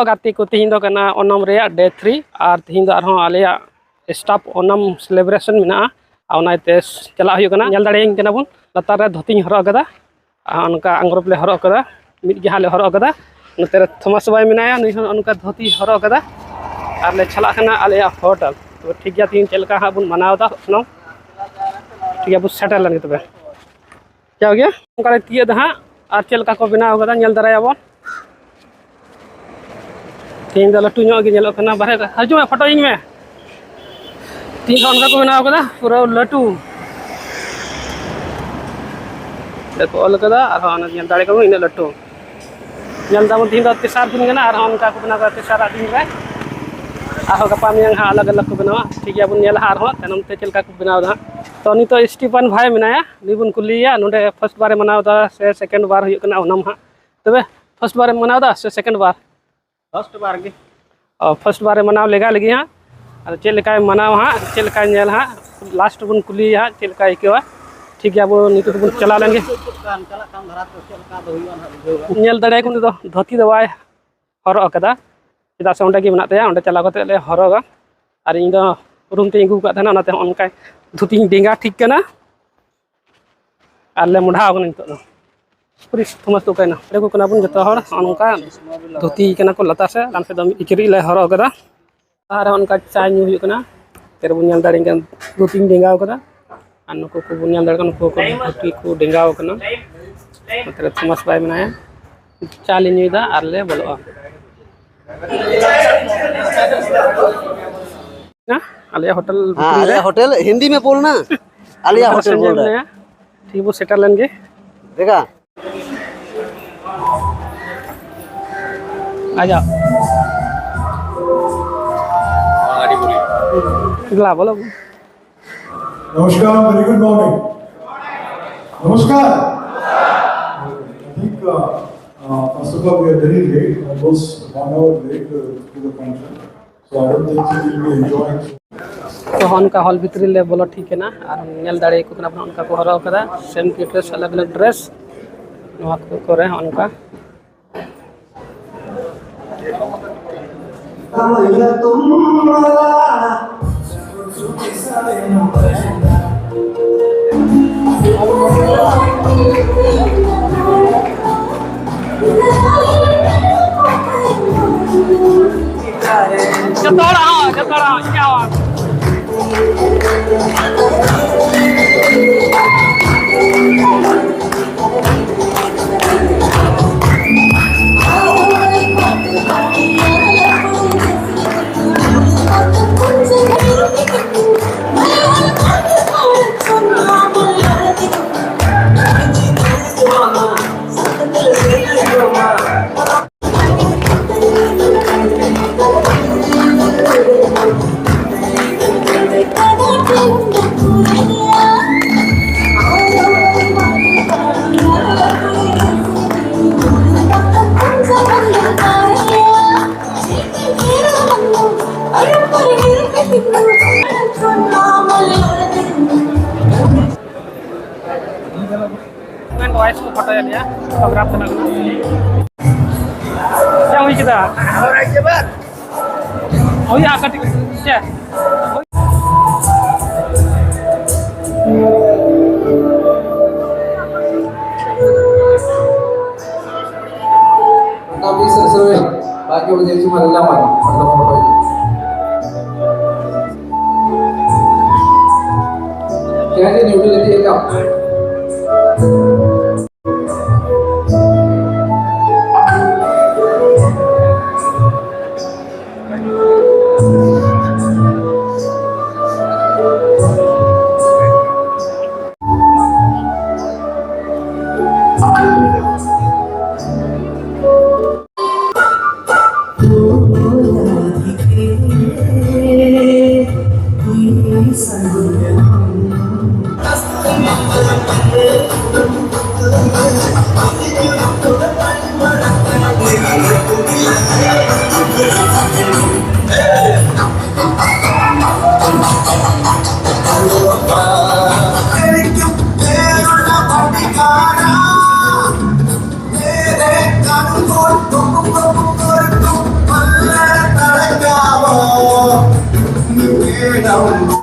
गाते को तीन दो कना ओनम रे डे 3 और तीन दो आरहों आलिया स्टाफ ओनम सेलिब्रेशन मिना आउनाइते चला हुई कना नेल दाड़ेयिन कना बुन लतार रे धोती हरग कदा अनका अंग्रोप ले हरग कदा मिड गे हाले हरग कदा नते रे थॉमस बाय मिनाया नुई हन अनका धोती हरग कदा और ले चला कना आलिया होटल तो ठीक गया तीन चलका हा बुन मनावदा नो ठीक है बुन सेटल लगे तबे क्या हो गया उनका तिये दा और चलका को बनाव कदा नेल दराया बन तीन दो लटू ᱧᱚᱜ ᱜᱮ ᱧᱮᱞᱚᱜ ᱠᱟᱱᱟ ᱵᱟᱨᱦᱮ ᱦᱟᱡᱩᱜ ᱢᱮ ᱯᱷᱚᱴᱳ ᱤᱧ ᱢᱮ तीन ᱫᱚ ᱚᱱᱠᱟ ᱠᱚ ᱵᱮᱱᱟᱣ ᱠᱟᱫᱟ ᱯᱩᱨᱟᱹ ᱞᱟᱴᱩ ᱫᱮᱠᱷᱚ ᱚᱞ ᱠᱟᱫᱟ ᱟᱨ ᱚᱱᱟ ᱧᱮᱞ ᱫᱟᱲᱮ ᱠᱚ ᱤᱱᱟᱹ ᱞᱟᱴᱩ ᱧᱮᱞ ᱫᱟᱵᱚᱱ तीन ᱫᱚ ᱛᱮᱥᱟᱨ ᱫᱤᱱ ᱠᱟᱱᱟ ᱟᱨ ᱚᱱᱠᱟ ᱠᱚ ᱵᱮᱱᱟᱣ ᱠᱟᱫᱟ ᱛᱮᱥᱟᱨ ᱫᱤन ᱨᱮ ᱟᱨ ᱜᱟᱯᱟ ᱢᱮᱭᱟᱝ ᱦᱟᱸᱜ ᱟᱞᱟᱜ ᱟᱞᱟᱜ ᱠᱚ ᱵᱮᱱᱟᱣᱟ ᱴᱷᱤक ᱜᱮᱭᱟ ᱵᱚᱱ ᱧᱮᱞᱟ ᱟᱨ ᱦᱚᱸ ᱛᱟᱭᱱᱚᱢ ᱛᱮ ᱪᱮᱫ ᱞᱮᱠᱟ ᱠᱚ ᱵᱮᱱᱟᱣ ᱫᱟ तो नितो स्टीफन भाई मिनाया नी बन कुलिया नोडे फर्स्ट बार मनाव दा से सेकंड बार हुई कना ओनम हा तबे फर्स्ट बार मनाव दा से सेकंड बार गे और फर्स्ट बार मनाव लेगा लगी हाँ और चल लेका मनाव हाँ चल लेका नेल हाँ लास्ट बन कुली हाँ चल लेका इकेवा ठीक है वो नितो बन चला लेंगे नेल दड़े को नितो धोती दवाई हरग कदा चेदा से ओंडे गे मेना तया ओंडे चला कते ले हरगा और इन दो रूम ते इंगू का थाना नाते ओनका धोती डेंगा ठीक कना और ले मुढ़ा कना नितो दो पूरी थमस तो कना देखो कना बन जतो हर ओनका धोती कना को लता से लान से दम इचरी ले हरग कदा और ओनका चाय न्यू हुई कना तेरे बुन नेल दाड़े कन धोती डेंगा कदा और नुको को बुन नेल दाड़े कन को धोती को डेंगा कना तेरे थमस बाय बनाया चाय न्यू दा और ले बोलो ना आलिया होटल आलिया होटल हिंदी में बोलना आलिया होटल बोल रहा है ठीक वो सेटल लेंगे देखा आजा गाड़ी बोली गला बोलो नमस्कार वेरी गुड मॉर्निंग नमस्कार I think first of all we are very late almost 1 hour late to the function so I don't think we will be enjoying तो उनका हॉल भीतरी ले बोलो ठीक है ना और नेल दाड़े को कना उनका को हराव कदा सेम की ड्रेस अलग अलग ड्रेस नवा को करे उनका जतरा क्या वॉइस को फोटो लिया फोटोग्राफ करना क्या हुई किदा और आके बाद हो या कट क्या tapi sesuai bagi udah cuma lama foto-foto jadi ini udah jadi enggak Go, go, go, go, go.